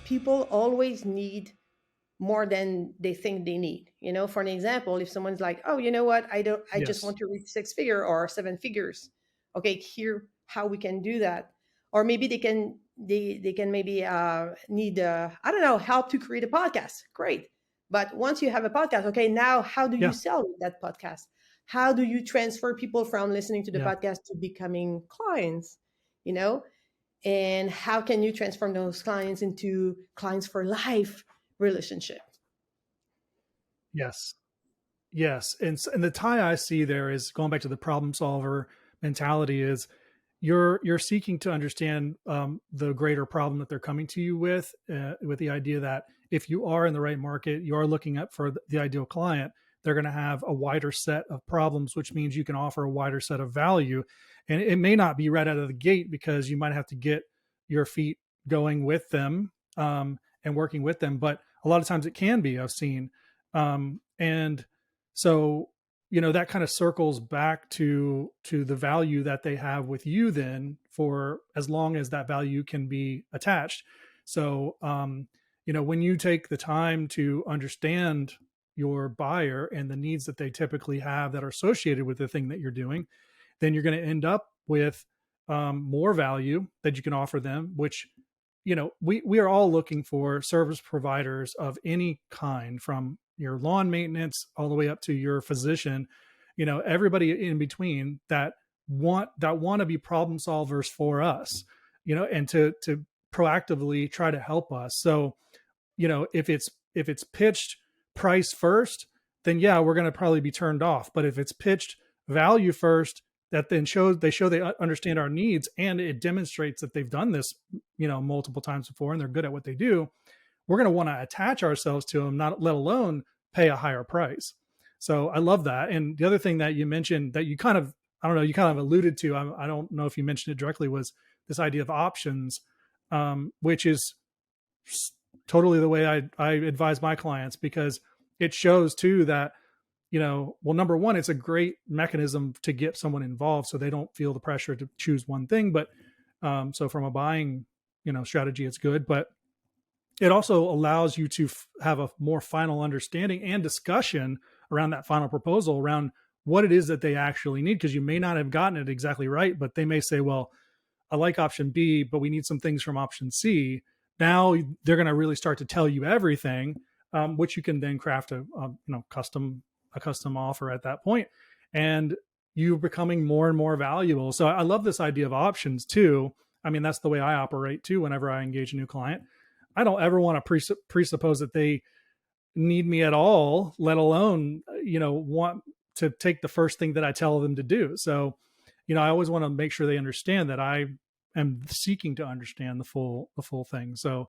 people always need more than they think they need. For an example, if someone's like, oh, you know what, I just Yes. want to reach six figure or seven figures. Okay, here how we can do that. Or maybe they can maybe need I don't know, help to create a podcast. Great. But once you have a podcast, okay, now how do you Yeah. sell that podcast? How do you transfer people from listening to the Yeah. podcast to becoming clients? You know, and how can you transform those clients into clients for life relationship? Yes. Yes. And the tie I see there is going back to the problem solver mentality is you're seeking to understand the greater problem that they're coming to you with the idea that if you are in the right market, you are looking up for the ideal client, they're going to have a wider set of problems, which means you can offer a wider set of value. And it may not be right out of the gate because you might have to get your feet going with them and working with them. But a lot of times it can be, I've seen. And so that kind of circles back to the value that they have with you then for as long as that value can be attached. So when you take the time to understand your buyer and the needs that they typically have that are associated with the thing that you're doing, then you're going to end up with more value that you can offer them, which we are all looking for service providers of any kind, from your lawn maintenance all the way up to your physician, everybody in between that want to be problem solvers for us, and to proactively try to help us. So if it's pitched price first, then yeah, we're going to probably be turned off. But if it's pitched value first, that then show they understand our needs, and it demonstrates that they've done this multiple times before and they're good at what they do, we're going to want to attach ourselves to them, not let alone pay a higher price. So I love that. And the other thing that you mentioned that you kind of, I don't know, you kind of alluded to, I don't know if you mentioned it directly, was this idea of options, which is totally the way I advise my clients, because it shows too that, well, number one, it's a great mechanism to get someone involved so they don't feel the pressure to choose one thing. But so from a buying, strategy, it's good. But it also allows you to have a more final understanding and discussion around that final proposal around what it is that they actually need. Because you may not have gotten it exactly right, but they may say, well, I like option B, but we need some things from option C. Now they're going to really start to tell you everything, which you can then craft a custom offer at that point, and you're becoming more and more valuable. So I love this idea of options too. I mean, that's the way I operate too. Whenever I engage a new client, I don't ever want to presuppose that they need me at all, let alone want to take the first thing that I tell them to do. So I always want to make sure they understand that I am seeking to understand the full thing. So